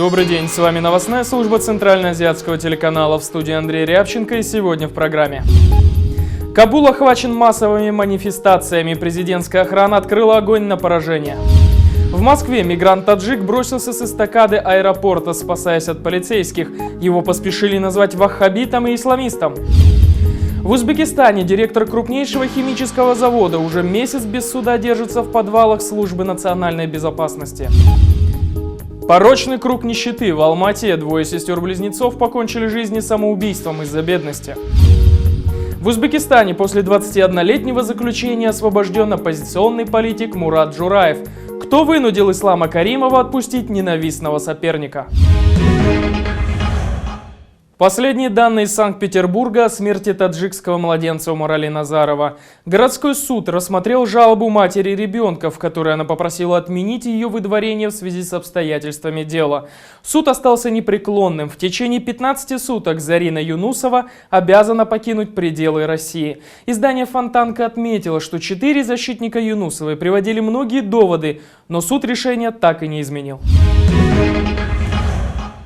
Добрый день, с вами новостная служба Центральноазиатского телеканала, в студии Андрей Рябченко, и сегодня в программе. Кабул охвачен массовыми манифестациями, президентская охрана открыла огонь на поражение. В Москве мигрант-таджик бросился с эстакады аэропорта, спасаясь от полицейских. Его поспешили назвать ваххабитом и исламистом. В Узбекистане директор крупнейшего химического завода уже месяц без суда держится в подвалах службы национальной безопасности. Порочный круг нищеты. В Алмате двое сестер-близнецов покончили жизни самоубийством из-за бедности. В Узбекистане после 21-летнего заключения освобожден оппозиционный политик Мурат Джураев. Кто вынудил Ислама Каримова отпустить ненавистного соперника? Последние данные из Санкт-Петербурга о смерти таджикского младенца Умарали Назарова. Городской суд рассмотрел жалобу матери ребенка, в которой она попросила отменить ее выдворение в связи с обстоятельствами дела. Суд остался непреклонным. В течение 15 суток Зарина Юнусова обязана покинуть пределы России. Издание «Фонтанка» отметило, что 4 защитника Юнусовой приводили многие доводы, но суд решения так и не изменил.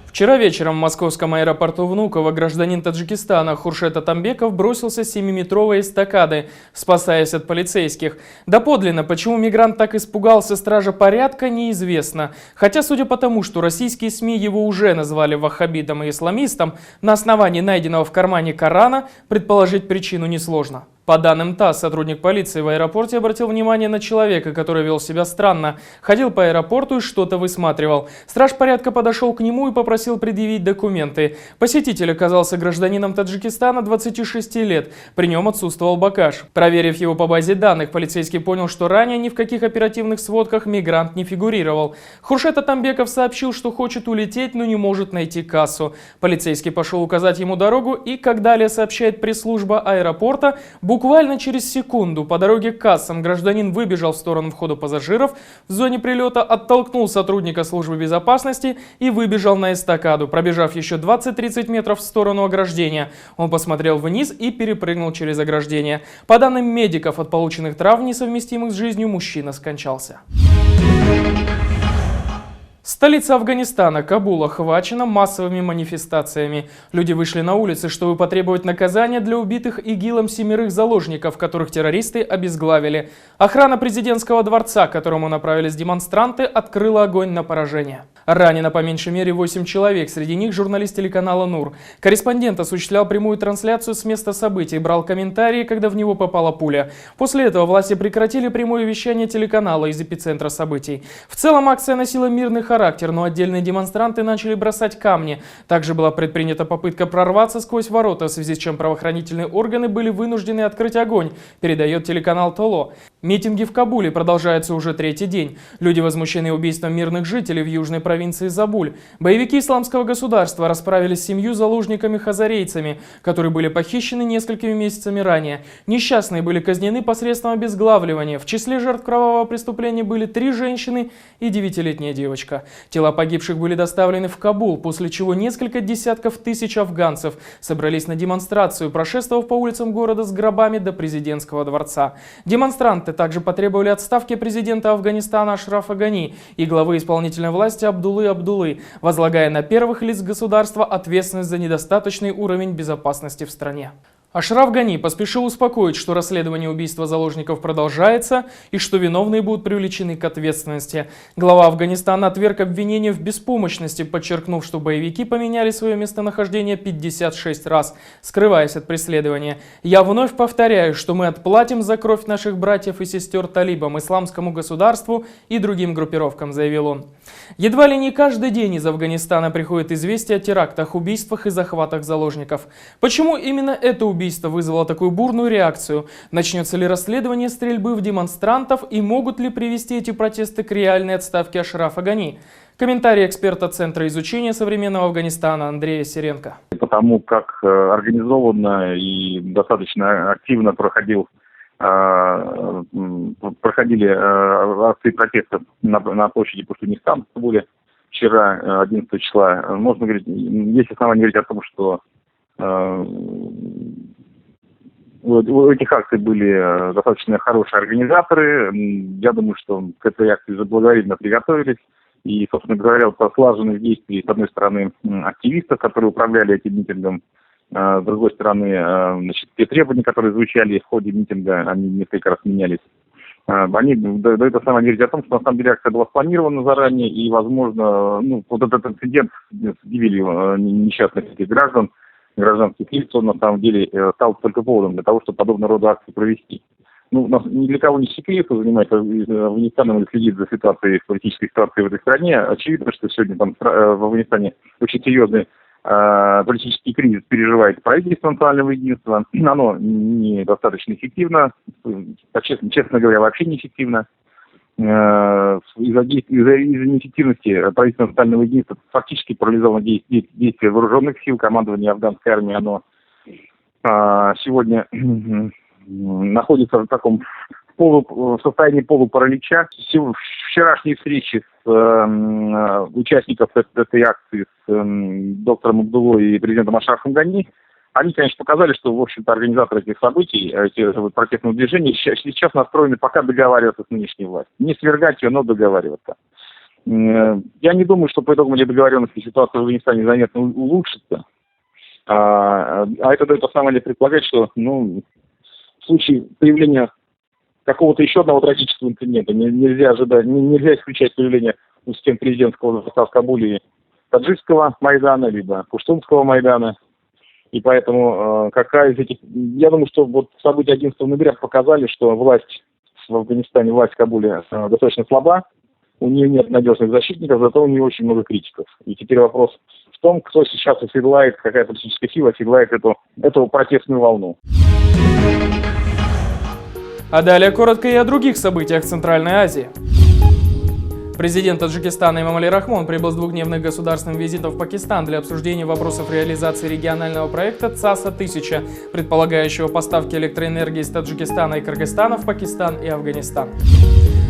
Вчера вечером в московском аэропорту Внуково гражданин Таджикистана Хуршет Атамбеков бросился с 7-метровой эстакады, спасаясь от полицейских. Доподлинно, почему мигрант так испугался стража порядка, неизвестно. Хотя, судя по тому, что российские СМИ его уже назвали ваххабитом и исламистом, на основании найденного в кармане Корана предположить причину несложно. По данным ТАСС, сотрудник полиции в аэропорте обратил внимание на человека, который вел себя странно. Ходил по аэропорту и что-то высматривал. Страж порядка подошел к нему и попросил предъявить документы. Посетитель оказался гражданином Таджикистана 26 лет. При нем отсутствовал багаж. Проверив его по базе данных, полицейский понял, что ранее ни в каких оперативных сводках мигрант не фигурировал. Хуршет Атамбеков сообщил, что хочет улететь, но не может найти кассу. Полицейский пошел указать ему дорогу и, как далее сообщает пресс-служба аэропорта, буквально через секунду по дороге к кассам гражданин выбежал в сторону входа пассажиров, в зоне прилета оттолкнул сотрудника службы безопасности и выбежал на эстакаду, пробежав еще 20-30 метров в сторону ограждения. Он посмотрел вниз и перепрыгнул через ограждение. По данным медиков, от полученных травм, несовместимых с жизнью, мужчина скончался. Столица Афганистана, Кабул, охвачена массовыми манифестациями. Люди вышли на улицы, чтобы потребовать наказания для убитых ИГИЛом 7 заложников, которых террористы обезглавили. Охрана президентского дворца, к которому направились демонстранты, открыла огонь на поражение. Ранено по меньшей мере 8 человек, среди них журналист телеканала НУР. Корреспондент осуществлял прямую трансляцию с места событий, брал комментарии, когда в него попала пуля. После этого власти прекратили прямое вещание телеканала из эпицентра событий. В целом акция носила мирный характер, но отдельные демонстранты начали бросать камни. Также была предпринята попытка прорваться сквозь ворота, в связи с чем правоохранительные органы были вынуждены открыть огонь, передает телеканал ТОЛО. Митинги в Кабуле продолжаются уже 3-й день. Люди возмущены убийством мирных жителей в южной провинции Забуль. Боевики исламского государства расправились с 7 заложниками-хазарейцами, которые были похищены несколькими месяцами ранее. Несчастные были казнены посредством обезглавливания. В числе жертв кровавого преступления были 3 женщины и 9-летняя девочка. Тела погибших были доставлены в Кабул, после чего несколько десятков тысяч афганцев собрались на демонстрацию, прошествовав по улицам города с гробами до президентского дворца. Демонстранты также потребовали отставки президента Афганистана Ашрафа Гани и главы исполнительной власти Абдуллы Абдуллы, возлагая на первых лиц государства ответственность за недостаточный уровень безопасности в стране. Ашраф Гани поспешил успокоить, что расследование убийства заложников продолжается и что виновные будут привлечены к ответственности. Глава Афганистана отверг обвинения в беспомощности, подчеркнув, что боевики поменяли свое местонахождение 56 раз, скрываясь от преследования. «Я вновь повторяю, что мы отплатим за кровь наших братьев и сестер талибам, исламскому государству и другим группировкам», заявил он. Едва ли не каждый день из Афганистана приходят известия о терактах, убийствах и захватах заложников. Почему именно это убийство вызвало такую бурную реакцию? Начнется ли расследование стрельбы в демонстрантов и могут ли привести эти протесты к реальной отставке Ашрафа Гани? Комментарий эксперта Центра изучения современного Афганистана Андрея Серенко. Потому как организованно и достаточно активно проходили акции протестов на площади Пуштунистан в Кабуле вчера, 11 числа, можно говорить, есть основания говорить о том, что у этих акций были достаточно хорошие организаторы. Я думаю, что к этой акции заблаговременно приготовились. И, собственно говоря, вот слаженных действий, с одной стороны, активистов, которые управляли этим митингом, с другой стороны, значит, те требования, которые звучали в ходе митинга, они несколько раз менялись. Они дают основание говорить о том, что на самом деле акция была спланирована заранее, и, возможно, вот этот инцидент с гибелью несчастных этих граждан, гражданских лиц, он на самом деле стал только поводом для того, чтобы подобного рода акции провести. Ни для кого не секрет, кто занимается Афганистаном или следит за ситуацией, политической ситуацией в этой стране. Очевидно, что сегодня там в Афганистане очень серьезный политический кризис переживает правительство национального единства. Оно недостаточно эффективно, честно говоря, вообще неэффективно. Из-за неэффективности правительства национального единства фактически парализовано действие вооруженных сил, командование афганской армии. Оно сегодня находится в таком в состоянии полупаралича. Вчерашние встречи с участников этой акции с доктором Абдулой и президентом Ашрафом Гани, они, конечно, показали, что, в общем-то, организаторы этих событий, этих протестных движений сейчас настроены пока договариваться с нынешней властью. Не свергать ее, но договариваться. Я не думаю, что по итогам этой договоренности ситуация в Афганистане заметно улучшится. Это дает основание предполагать, что, в случае появления какого-то еще одного трагического инцидента нельзя исключать появление у стен президентского дворца в Кабуле таджикского Майдана, либо пуштунского Майдана. И поэтому я думаю, что вот события 11 ноября показали, что власть в Афганистане, власть в Кабуле достаточно слаба, у нее нет надежных защитников, зато у нее очень много критиков. И теперь вопрос в том, кто сейчас оседлает, какая политическая сила оседлает эту протестную волну. А далее коротко и о других событиях в Центральной Азии. Президент Таджикистана Эмомали Рахмон прибыл с двухдневных государственным визитом в Пакистан для обсуждения вопросов реализации регионального проекта ЦАСа-1000, предполагающего поставки электроэнергии из Таджикистана и Кыргызстана в Пакистан и Афганистан.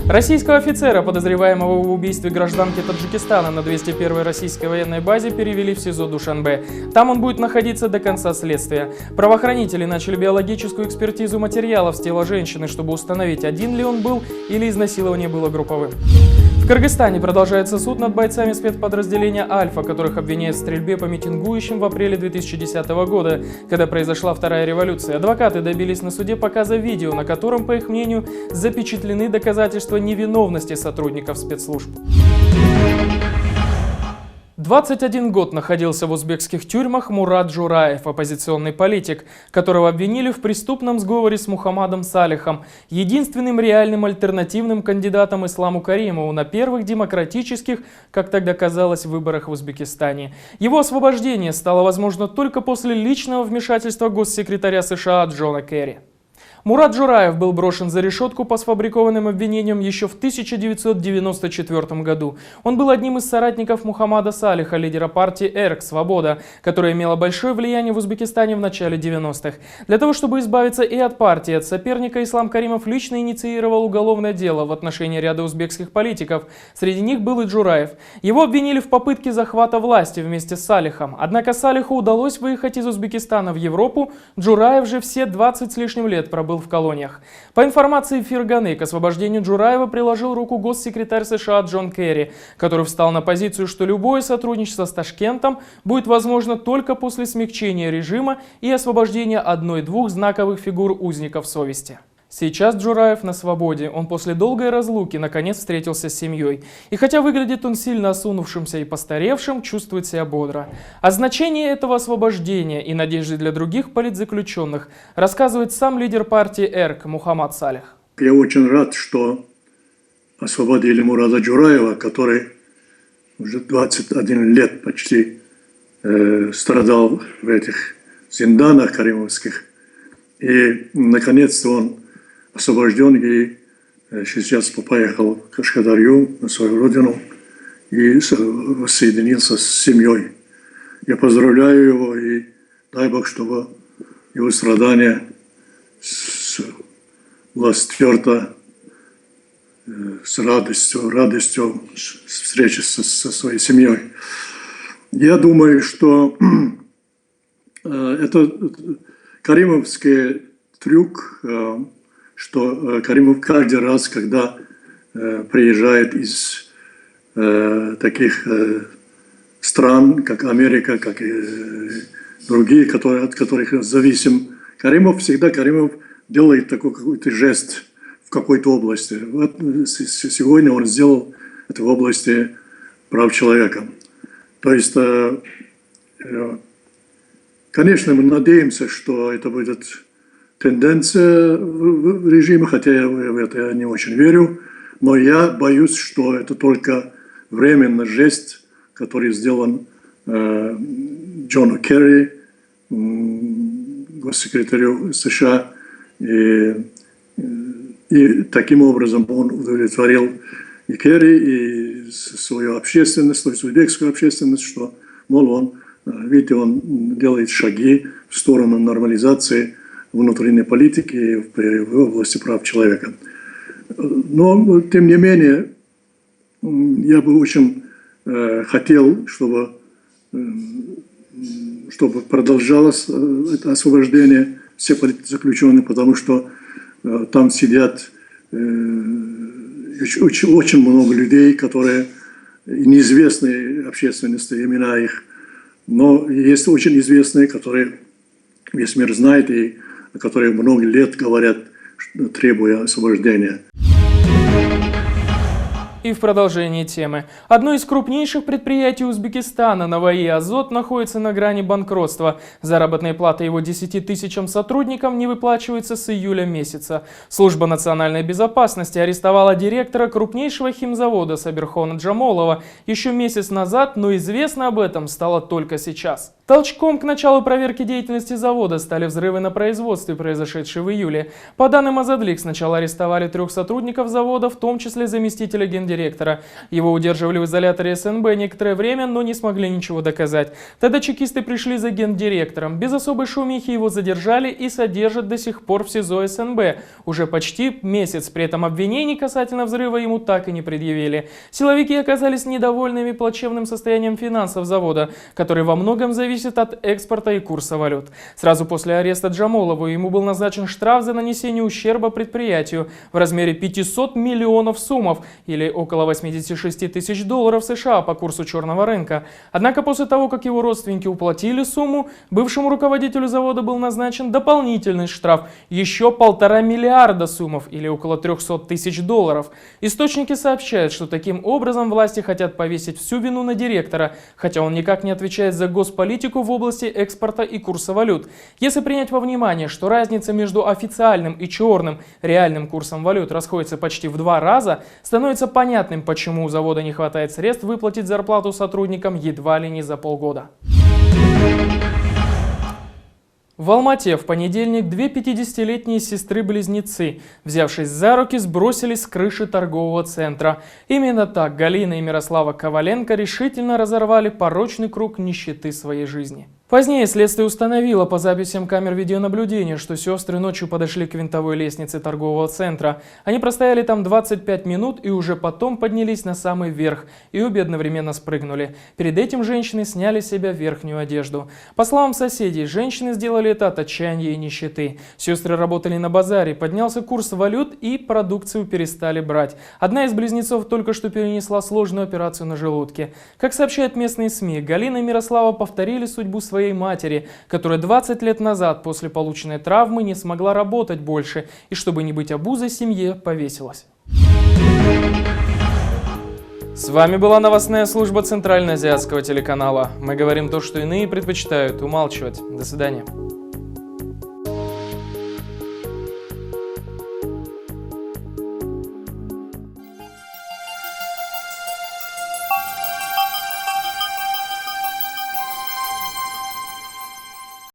Российского офицера, подозреваемого в убийстве гражданки Таджикистана на 201-й российской военной базе, перевели в СИЗО Душанбе. Там он будет находиться до конца следствия. Правоохранители начали биологическую экспертизу материалов с тела женщины, чтобы установить, один ли он был или изнасилование было групповым. В Кыргызстане продолжается суд над бойцами спецподразделения «Альфа», которых обвиняют в стрельбе по митингующим в апреле 2010 года, когда произошла вторая революция. Адвокаты добились на суде показа видео, на котором, по их мнению, запечатлены доказательства невиновности сотрудников спецслужб. 21 год находился в узбекских тюрьмах Мурат Джураев, оппозиционный политик, которого обвинили в преступном сговоре с Мухаммадом Салихом, единственным реальным альтернативным кандидатом Исламу Каримову на первых демократических, как тогда казалось, выборах в Узбекистане. Его освобождение стало возможно только после личного вмешательства госсекретаря США Джона Керри. Мурат Джураев был брошен за решетку по сфабрикованным обвинениям еще в 1994 году. Он был одним из соратников Мухаммада Салиха, лидера партии ЭРК «Свобода», которая имела большое влияние в Узбекистане в начале 90-х. Для того, чтобы избавиться и от партии, и от соперника, Ислам Каримов лично инициировал уголовное дело в отношении ряда узбекских политиков. Среди них был и Джураев. Его обвинили в попытке захвата власти вместе с Салихом. Однако Салиху удалось выехать из Узбекистана в Европу. Джураев же все 20 с лишним лет пробыл в колониях. По информации Ферганы, к освобождению Джураева приложил руку госсекретарь США Джон Керри, который встал на позицию, что любое сотрудничество с Ташкентом будет возможно только после смягчения режима и освобождения одной-двух знаковых фигур узников совести. Сейчас Джураев на свободе. Он после долгой разлуки наконец встретился с семьей. И хотя выглядит он сильно осунувшимся и постаревшим, чувствует себя бодро. О значении этого освобождения и надежде для других политзаключенных рассказывает сам лидер партии ЭРК Мухаммад Салих. Я очень рад, что освободили Мурата Джураева, который уже 21 лет почти страдал в этих зинданах каримовских. И наконец-то он освобожден и сейчас поехал в Кашкадарью, на свою родину, и воссоединился с семьей. Я поздравляю его и дай Бог, чтобы его страдания была стерта с радостью встречи со своей семьей. Я думаю, что это каримовский трюк, что Каримов каждый раз, когда приезжает из таких стран, как Америка, как и другие, от которых зависим. Каримов делает такой какой-то жест в какой-то области. Вот сегодня он сделал это в области прав человека. То есть, конечно, мы надеемся, что это будет тенденция в режиме, хотя я в это не очень верю, но я боюсь, что это только временный жест, который сделан Джону Керри, госсекретарю США, и таким образом он удовлетворил и Керри, и свою общественность, свою узбекскую общественность, что, мол, он, видите, он делает шаги в сторону нормализации внутренней политики в области прав человека. Но, тем не менее, я бы очень хотел, чтобы продолжалось это освобождение всех политзаключенных, потому что там сидят очень много людей, которые неизвестны общественности, имена их, но есть очень известные, которые весь мир знает и которые много лет говорят, требуя освобождения. И в продолжении темы. Одно из крупнейших предприятий Узбекистана, НАВАИ Азот, находится на грани банкротства. Заработные платы его 10 тысячам сотрудникам не выплачиваются с июля месяца. Служба национальной безопасности арестовала директора крупнейшего химзавода Сабирхона Джамолова еще месяц назад, но известно об этом стало только сейчас. Толчком к началу проверки деятельности завода стали взрывы на производстве, произошедшие в июле. По данным Азадлик, сначала арестовали 3 сотрудников завода, в том числе заместителя гендиректора. Его удерживали в изоляторе СНБ некоторое время, но не смогли ничего доказать. Тогда чекисты пришли за гендиректором. Без особой шумихи его задержали и содержат до сих пор в СИЗО СНБ. Уже почти месяц, при этом обвинений касательно взрыва ему так и не предъявили. Силовики оказались недовольными плачевным состоянием финансов завода, который во многом зависит от экспорта и курса валют. Сразу после ареста Джамолову ему был назначен штраф за нанесение ущерба предприятию в размере 500 миллионов сумов или около 86 тысяч долларов США по курсу черного рынка. Однако после того, как его родственники уплатили сумму, бывшему руководителю завода был назначен дополнительный штраф еще 1,5 миллиарда сумов или около 300 тысяч долларов. Источники сообщают, что таким образом власти хотят повесить всю вину на директора, хотя он никак не отвечает за госполитику в области экспорта и курса валют. Если принять во внимание, что разница между официальным и черным реальным курсом валют расходится почти в 2 раза, становится понятным, почему у завода не хватает средств выплатить зарплату сотрудникам едва ли не за полгода. В Алмате в понедельник 2 50-летние сестры-близнецы, взявшись за руки, сбросились с крыши торгового центра. Именно так Галина и Мирослава Коваленко решительно разорвали порочный круг нищеты своей жизни. Позднее следствие установило по записям камер видеонаблюдения, что сестры ночью подошли к винтовой лестнице торгового центра. Они простояли там 25 минут и уже потом поднялись на самый верх, и обе одновременно спрыгнули. Перед этим женщины сняли с себя верхнюю одежду. По словам соседей, женщины сделали это от отчаяния и нищеты. Сестры работали на базаре, поднялся курс валют и продукцию перестали брать. Одна из близнецов только что перенесла сложную операцию на желудке. Как сообщают местные СМИ, Галина и Мирослава повторили судьбу своей матери, которая 20 лет назад после полученной травмы не смогла работать больше и, чтобы не быть обузой семье, повесилась. С вами была новостная служба Центральноазиатского телеканала. Мы говорим то, что иные предпочитают умалчивать. До свидания.